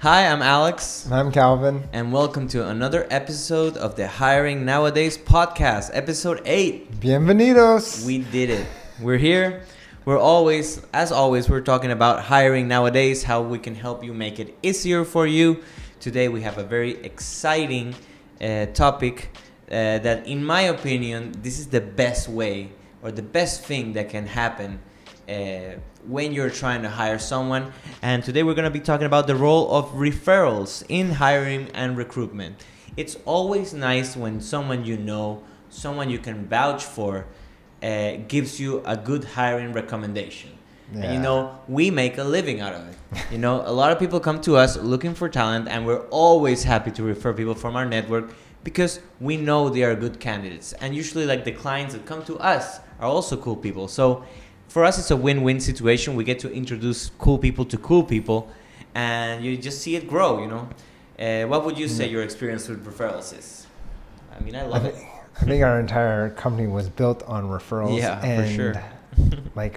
Hi, I'm Alex. And I'm Calvin. And welcome to another episode of the Hiring Nowadays podcast, episode 8. Bienvenidos. We did it. We're here. As always, we're talking about hiring nowadays, how we can help you make it easier for you. Today, we have a very exciting topic that, in my opinion, this is the best way or the best thing that can happen when you're trying to hire someone. And today we're going to be talking about the role of referrals in hiring and recruitment. It's always nice when someone you know, someone you can vouch for, gives you a good hiring recommendation. Yeah. And we make a living out of it. A lot of people come to us looking for talent, and we're always happy to refer people from our network because we know they are good candidates. And usually the clients that come to us are also cool people. So for us, it's a win-win situation. We get to introduce cool people to cool people, and you just see it grow, What would you say your experience with referrals is? I mean, I love it. I think our entire company was built on referrals. Yeah, and for sure.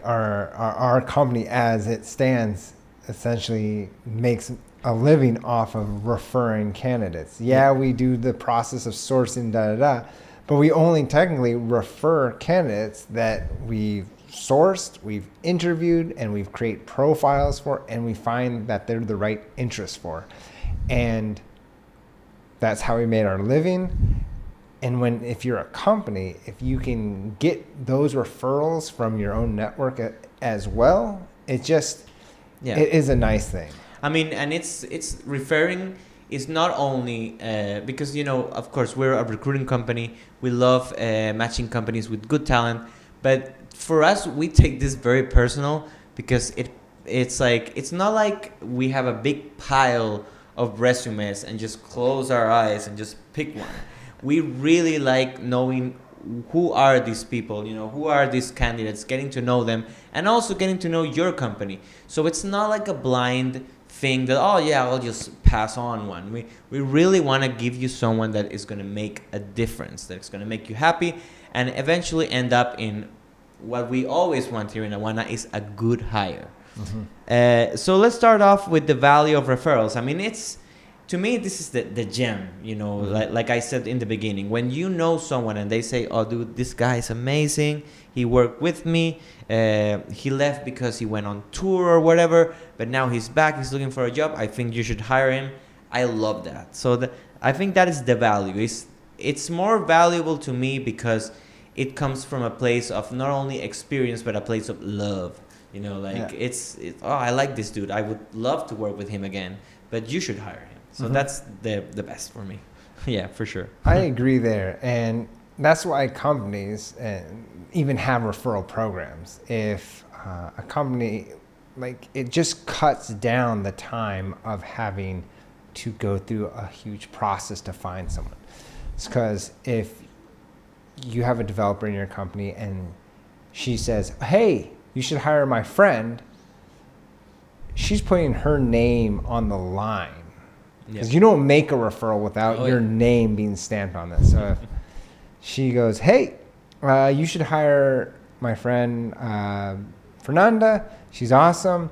our company as it stands essentially makes a living off of referring candidates. Yeah, we do the process of sourcing, but we only technically refer candidates that we've sourced, we've interviewed, and we've created profiles for, and we find that they're the right interest for. And that's how we made our living. And if you're a company, if you can get those referrals from your own network as well, it is a nice thing. I mean, and it's referring is not only because, of course, we're a recruiting company. We love matching companies with good talent. But for us, we take this very personal because it's not like we have a big pile of resumes and just close our eyes and just pick one. We really like knowing who are these people, who are these candidates, getting to know them, and also getting to know your company. So it's not like a blind thing that, I'll just pass on one. We really want to give you someone that is going to make a difference, that's going to make you happy, and eventually end up in what we always want here in Awana is a good hire. Mm-hmm. So let's start off with the value of referrals. I mean, to me, this is the gem, mm-hmm. like I said in the beginning. When you know someone and they say, oh, dude, this guy is amazing. He worked with me. He left because he went on tour or whatever, but now he's back. He's looking for a job. I think you should hire him. I love that. So I think that is the value. It's more valuable to me because it comes from a place of not only experience, but a place of love. I like this dude. I would love to work with him again, but you should hire him. So mm-hmm. That's the best for me. Yeah, for sure. I agree there. And that's why companies even have referral programs. If a company, it just cuts down the time of having to go through a huge process to find someone. It's because if you have a developer in your company and she says, hey, you should hire my friend, she's putting her name on the line. Because you don't make a referral without your name being stamped on this. So if she goes, hey, you should hire my friend Fernanda. She's awesome.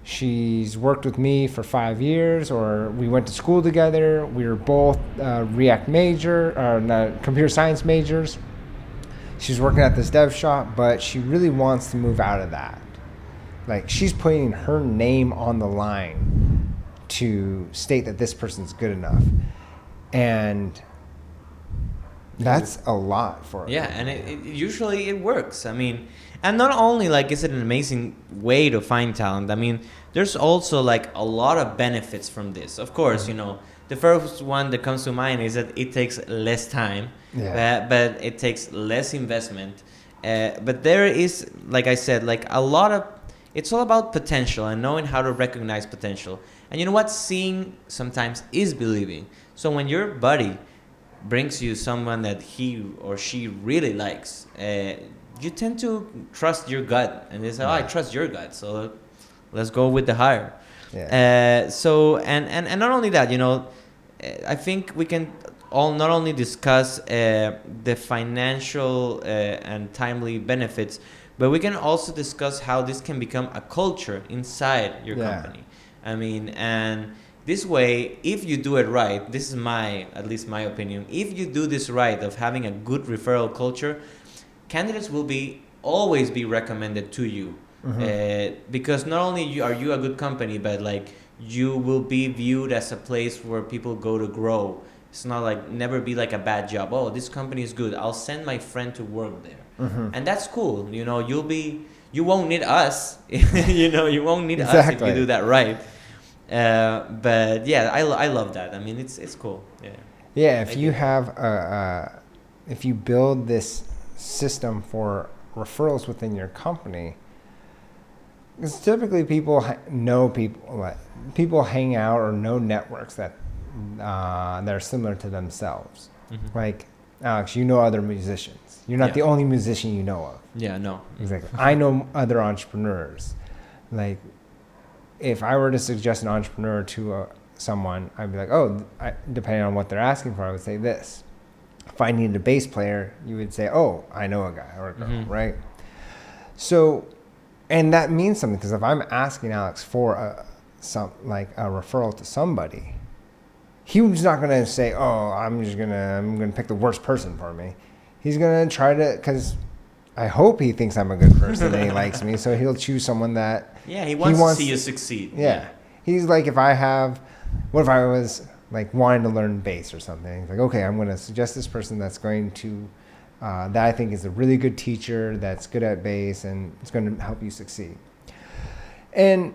She's worked with me for 5 years, or we went to school together. We were both computer science majors. She's working at this dev shop, but she really wants to move out of that. She's putting her name on the line to state that this person's good enough. And that's a lot for her. Yeah, and it usually it works. I mean, and not only is it an amazing way to find talent. I mean, there's also a lot of benefits from this. Of course, the first one that comes to mind is that it takes less time, but it takes less investment. But there is, like I said, a lot of, it's all about potential and knowing how to recognize potential. And you know what? Seeing sometimes is believing. So when your buddy brings you someone that he or she really likes, you tend to trust your gut. And they say, I trust your gut, so let's go with the hire. Yeah. So and not only that, I think we can all not only discuss the financial and timely benefits, but we can also discuss how this can become a culture inside your company. I mean, and This way, if you do it right, this is at least my opinion, if you do this right of having a good referral culture, candidates will always be recommended to you. Because not only are you a good company, but like you will be viewed as a place where people go to grow. It's not like never be like a bad job. Oh, this company is good. I'll send my friend to work there, and that's cool. You know, you won't need us. You know, you won't need us if you do that right. But yeah, I love that. I mean, it's cool. Yeah. Yeah, if you have if you build this system for referrals within your company, because typically people know people, like people hang out or know networks that are similar to themselves. Like Alex, you know other musicians. You're not the only musician you know of. Yeah, no. Exactly. I know other entrepreneurs. Like, if I were to suggest an entrepreneur to someone, I'd be like, depending on what they're asking for, I would say this. If I needed a bass player, you would say, oh, I know a guy or a girl, right? So, and that means something, because if I'm asking Alex for a referral to somebody, he's not going to say, oh, I'm going to pick the worst person for me. He's going to try to, because I hope he thinks I'm a good person and he likes me, so he'll choose someone that he wants to see you succeed. Yeah. He's like, what if I was like wanting to learn bass or something? He's like, okay, I'm going to suggest this person that's going to, that I think is a really good teacher, that's good at bass, and it's going to help you succeed. And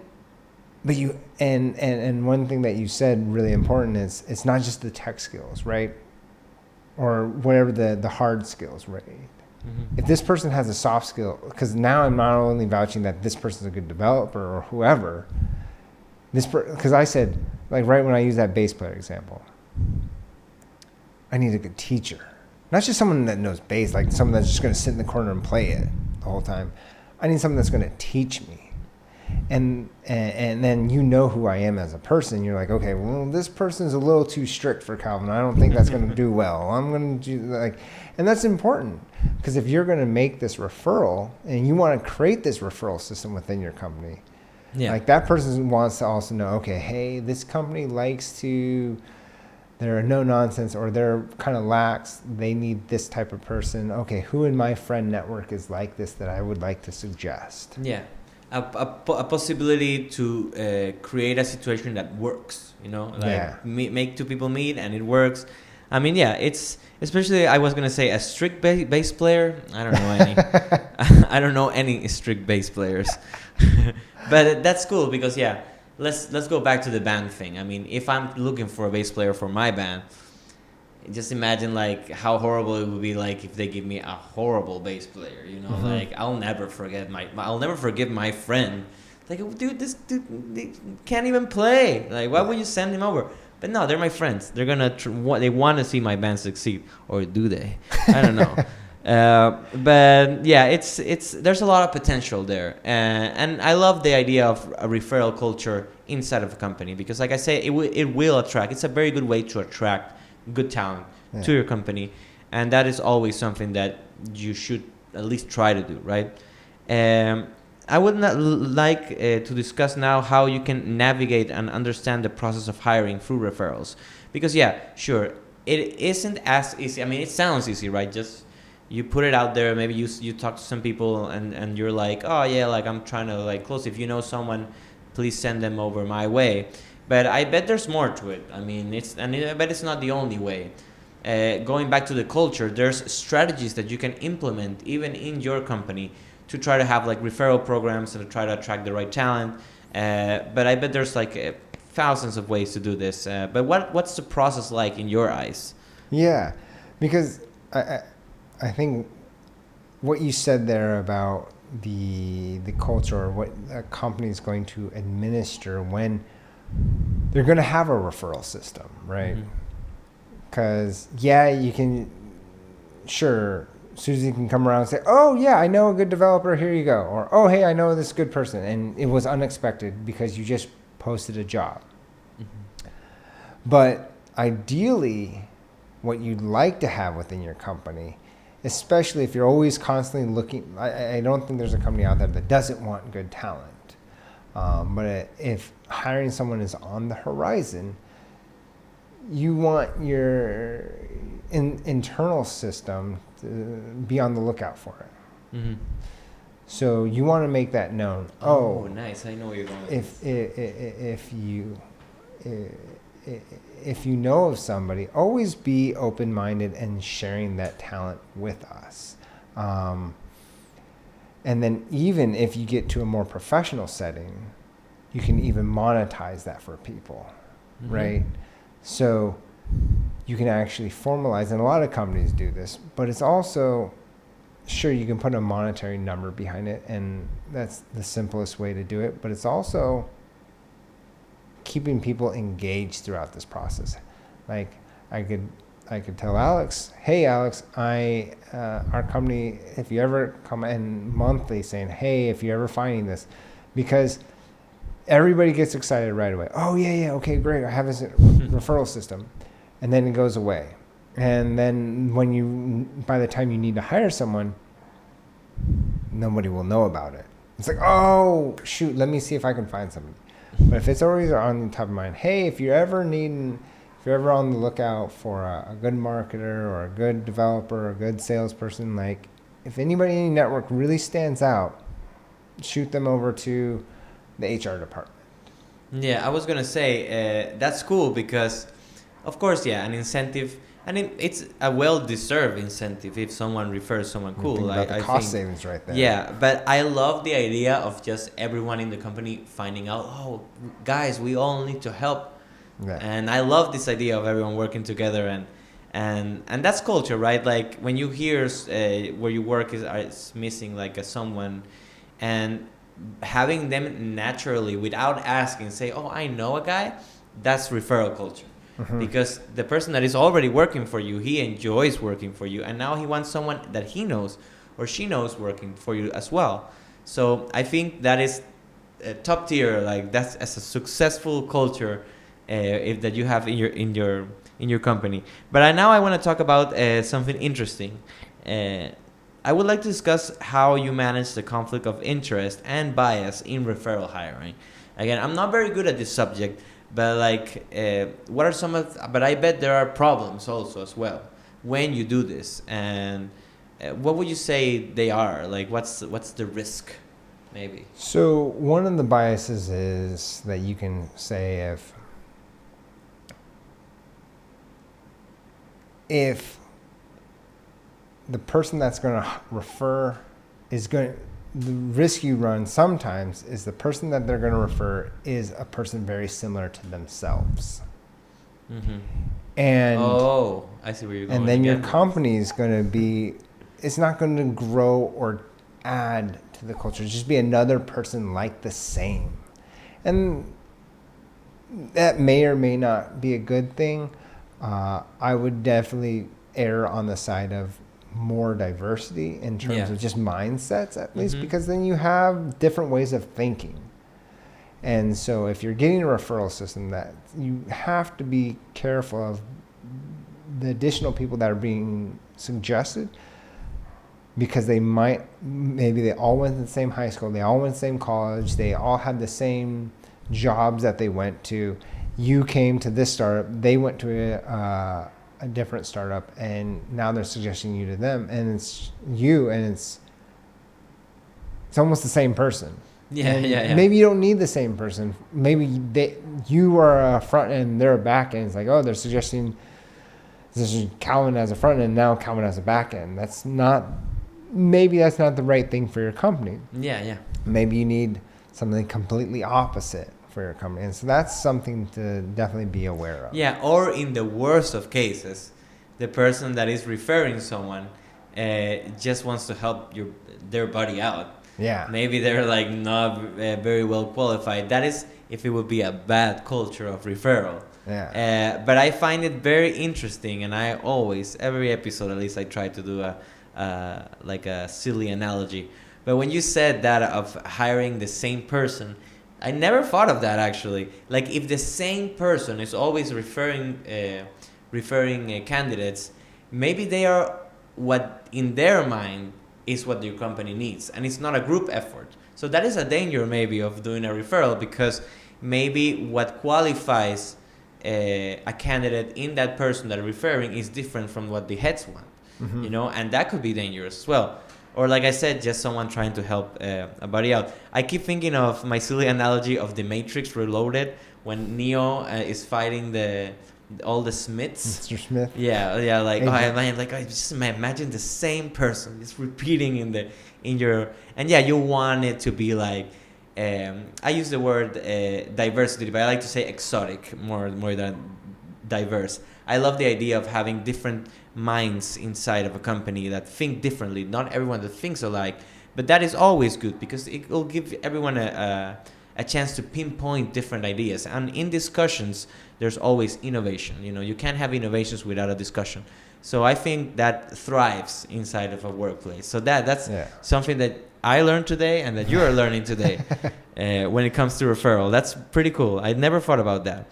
one thing that you said really important is it's not just the tech skills, right? Or whatever the hard skills, right? If this person has a soft skill, because now I'm not only vouching that this person's a good developer or whoever, because I said, like right when I used that bass player example, I need a good teacher. Not just someone that knows bass, like someone that's just going to sit in the corner and play it the whole time. I need someone that's going to teach me. And then you know who I am as a person. You're like, okay, well, this person's a little too strict for Calvin. I don't think that's going to do well. I'm going to do and that's important, because if you're going to make this referral and you want to create this referral system within your company, like that person wants to also know, okay, hey, this company they're no nonsense, or they're kind of lax. They need this type of person. Okay, who in my friend network is like this that I would like to suggest? Yeah. A possibility to create a situation that works, you know, like make two people meet and it works. I mean, it's especially, I was going to say a strict bass player. I don't know any. I don't know any strict bass players. But that's cool because, let's go back to the band thing. I mean, if I'm looking for a bass player for my band, just imagine like how horrible it would be like if they give me a horrible bass player, you know, like I'll never forgive my friend. Like, dude, this dude they can't even play. Like, why would you send him over? But no, they're my friends. They're gonna they want to see my band succeed, or do they? I don't know. But it's there's a lot of potential there, and I love the idea of a referral culture inside of a company, because, like I say, it will attract. It's a very good way to attract good talent to your company, and that is always something that you should at least try to do, right? I would not like to discuss now how you can navigate and understand the process of hiring through referrals, because sure, it isn't as easy. I mean, it sounds easy, right? Just you put it out there. Maybe you talk to some people and you're like, oh yeah, like I'm trying to like close. If you know someone, please send them over my way. But I bet there's more to it. I mean, I bet it's not the only way. Going back to the culture, there's strategies that you can implement even in your company to try to have like referral programs and to try to attract the right talent. But I bet there's like thousands of ways to do this. But what's the process like in your eyes? Yeah, because I think what you said there about the culture, or what a company is going to administer when they're going to have a referral system, right? Because you can, sure, Susie can come around and say, oh yeah, I know a good developer, here you go. Or, oh hey, I know this good person. And it was unexpected because you just posted a job. But ideally, what you'd like to have within your company, especially if you're always constantly looking, I don't think there's a company out there that doesn't want good talent. But if hiring someone is on the horizon, you want your internal system to be on the lookout for it. Mm-hmm. So you want to make that known. Oh, nice. I know where you're going with if you know of somebody, always be open-minded and sharing that talent with us. And then even if you get to a more professional setting, you can even monetize that for people, Mm-hmm. right? So you can actually formalize, and a lot of companies do this, but it's also, sure, you can put a monetary number behind it, and that's the simplest way to do it, but it's also keeping people engaged throughout this process. Like I could tell Alex, hey Alex, our company, if you ever come in monthly saying, hey, if you're ever finding this, because everybody gets excited right away. Oh yeah, okay, great. I have this referral system, and then it goes away. And then by the time you need to hire someone, nobody will know about it. It's like, oh shoot, let me see if I can find somebody. But if it's always on the top of mind, hey, if you're ever on the lookout for a good marketer or a good developer or a good salesperson, like if anybody in your network really stands out, shoot them over to the HR department. Yeah, I was gonna say that's cool because, of course, yeah, an incentive. I mean, it's a well-deserved incentive if someone refers someone cool. Think about the cost savings right there. Yeah, but I love the idea of just everyone in the company finding out. Oh, guys, we all need to help. Yeah. And I love this idea of everyone working together, and that's culture, right? Like when you hear where you work is missing like someone, and having them naturally without asking say, oh, I know a guy, that's referral culture. Mm-hmm. Because the person that is already working for you, he enjoys working for you, and now he wants someone that he knows or she knows working for you as well. So I think that is top tier. Like that's as a successful culture if that you have in your company. But now I want to talk about something interesting. I would like to discuss how you manage the conflict of interest and bias in referral hiring. Again, I'm not very good at this subject, but like, what are some of? But I bet there are problems also as well when you do this. And what would you say they are? Like, what's the risk, maybe? So one of the biases is that you can say if the person that's going to refer the risk you run sometimes is the person that they're going to refer is a person very similar to themselves. Mm-hmm. And I see where you're going. And then your company is going to be, it's not going to grow or add to the culture. Just be another person like the same. And that may or may not be a good thing. I would definitely err on the side of more diversity in terms of just mindsets, at least, Mm-hmm. because then you have different ways of thinking. And so if you're getting a referral system, that you have to be careful of the additional people that are being suggested, because maybe they all went to the same high school, they all went to the same college, they all had the same jobs that they went to. You came to this startup, they went to a different startup, and now they're suggesting you to them, and it's you, and it's almost the same person. Yeah. Maybe you don't need the same person. Maybe you are a front end, they're a back end. It's like, oh, they're suggesting this is Calvin as a front end, now Calvin as a back end. Maybe that's not the right thing for your company. Yeah. Maybe you need something completely opposite for your company. And so that's something to definitely be aware of. Yeah, or in the worst of cases, the person that is referring someone just wants to help their buddy out. Yeah. Maybe they're like not very well qualified. That is if it would be a bad culture of referral. Yeah. But I find it very interesting, and I always, every episode at least, I try to do a silly analogy. But when you said that of hiring the same person, I never thought of that actually. Like if the same person is always referring candidates, maybe they are what in their mind is what your company needs, and it's not a group effort. So that is a danger maybe of doing a referral, because maybe what qualifies a candidate in that person that are referring is different from what the heads want, Mm-hmm. and that could be dangerous as well. Or like I said, just someone trying to help a buddy out. I keep thinking of my silly analogy of the Matrix Reloaded, when Neo is fighting all the Smiths. Mr. Smith. Yeah, like Agent. I just imagine the same person just repeating in your, and yeah, you want it to be like, I use the word diversity, but I like to say exotic more than diverse. I love the idea of having different minds inside of a company that think differently. Not everyone that thinks alike, but that is always good, because it will give everyone a chance to pinpoint different ideas. And in discussions, there's always innovation. You can't have innovations without a discussion. So I think that thrives inside of a workplace. So that's something that I learned today, and that you are learning today when it comes to referral. That's pretty cool. I'd never thought about that.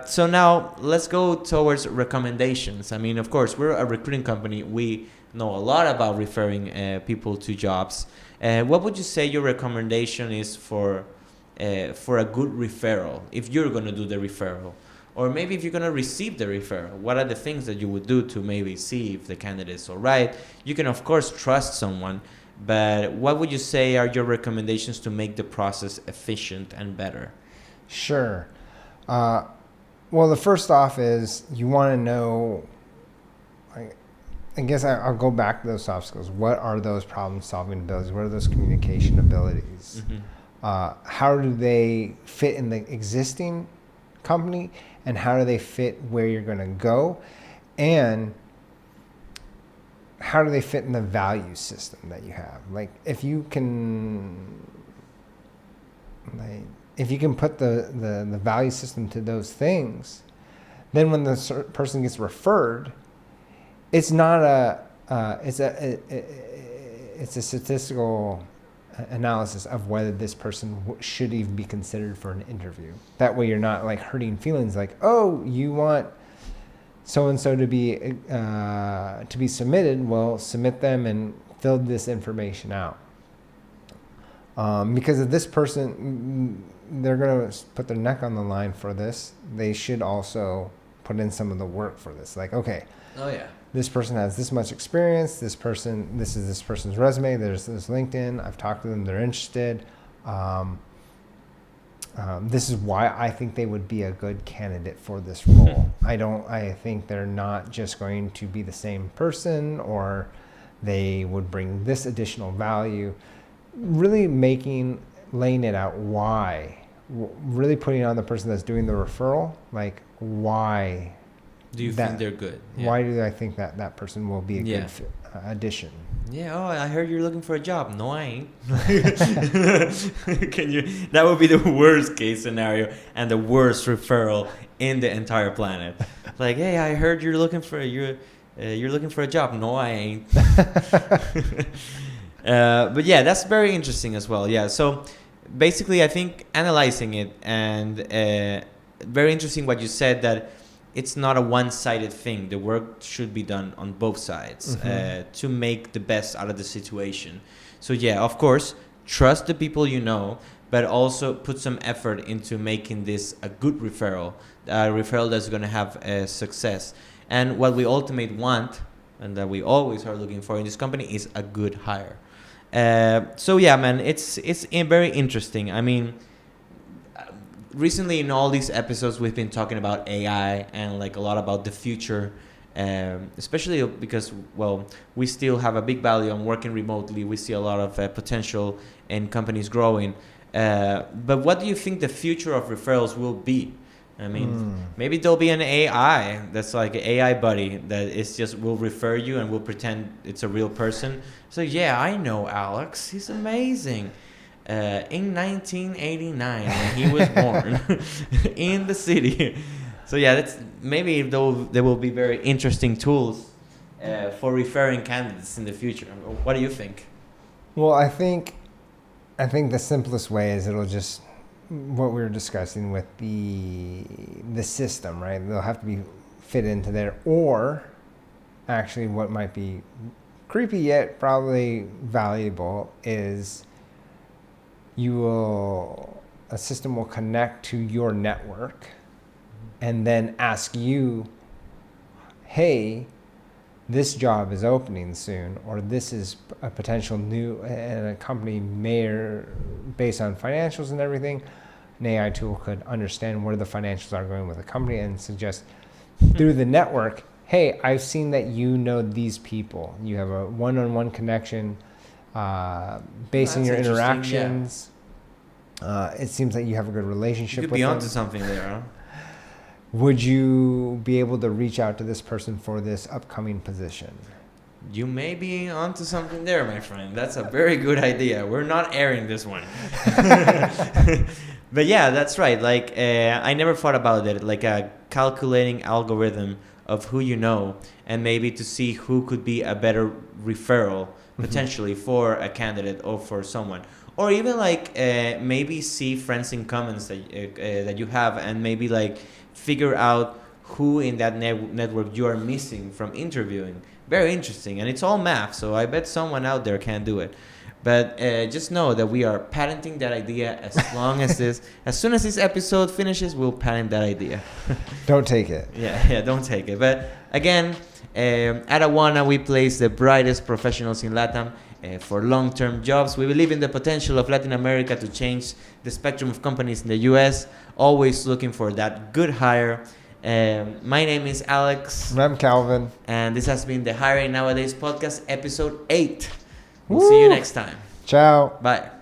So now let's go towards recommendations. I mean, of course, we're a recruiting company. We know a lot about referring people to jobs. What would you say your recommendation is for a good referral, if you're going to do the referral? Or maybe if you're going to receive the referral, what are the things that you would do to maybe see if the candidate is all right? You can, of course, trust someone, but what would you say are your recommendations to make the process efficient and better? Sure. Well, the first off is you want to know, I guess I'll go back to those soft skills. What are those problem-solving abilities? What are those communication abilities? Mm-hmm. How do they fit in the existing company, and how do they fit where you're going to go? And how do they fit in the value system that you have? Like, if you can put the value system to those things, then when the person gets referred, it's not it's a statistical analysis of whether this person should even be considered for an interview. That way you're not like hurting feelings like, oh, you want so-and-so to be submitted. Well, submit them and fill this information out. Because if this person, they're going to put their neck on the line for this, they should also put in some of the work for this. Like, okay, oh yeah, this person has this much experience. This is this person's resume. There's this LinkedIn. I've talked to them. They're interested. This is why I think they would be a good candidate for this role. I think they're not just going to be the same person, or they would bring this additional value. Really laying it out why, really putting on the person that's doing the referral, like, why do you think they're good? Why do I think that person will be a good addition? Yeah. Oh, I heard you're looking for a job. No, I ain't. That would be the worst case scenario and the worst referral in the entire planet. Like, hey, I heard you're looking for a job. No, I ain't. But yeah, that's very interesting as well. Yeah. So basically, I think analyzing it, and very interesting what you said, that it's not a one-sided thing. The work should be done on both sides to make the best out of the situation. So yeah, of course, trust the people you know, but also put some effort into making this a good referral, a referral that's going to have success. And what we ultimately want, and that we always are looking for in this company, is a good hire. So yeah, man, it's very interesting. I mean, recently in all these episodes we've been talking about AI and like a lot about the future, especially because, well, we still have a big value on working remotely. We see a lot of potential in companies growing. But what do you think the future of referrals will be? I mean, maybe there'll be an AI that's like an AI buddy that is just will refer you and will pretend it's a real person. So yeah, I know Alex. He's amazing. In 1989 when he was born in the city. So yeah, that's maybe there will be very interesting tools for referring candidates in the future. What do you think? Well, I think the simplest way is it'll just what we were discussing with the system, right? They'll have to be fit into there, or actually what might be creepy yet probably valuable is a system will connect to your network and then ask you, hey, this job is opening soon, or this is a potential new, and a company based on financials and everything, an AI tool could understand where the financials are going with the company and suggest through the network, hey, I've seen that you know these people. You have a one-on-one connection based on your interactions. Yeah. It seems like you have a good relationship with them. You could be onto something there, huh? Would you be able to reach out to this person for this upcoming position? You may be onto something there, my friend. That's a very good idea. We're not airing this one. But yeah, that's right. Like, I never thought about it. Like a calculating algorithm of who you know, and maybe to see who could be a better referral potentially for a candidate or for someone. Or even like maybe see friends in comments that you have, and maybe like figure out who in that network you are missing from interviewing. Very interesting. And it's all math, so I bet someone out there can do it. But just know that we are patenting that idea as soon as this episode finishes, we'll patent that idea. Don't take it. Yeah, don't take it. But again, at Awana, we place the brightest professionals in LATAM for long-term jobs. We believe in the potential of Latin America to change the spectrum of companies in the U.S., always looking for that good hire. My name is Alex. I'm Calvin. And this has been the Hiring Nowadays podcast, episode 8. We'll see you next time. Ciao. Bye.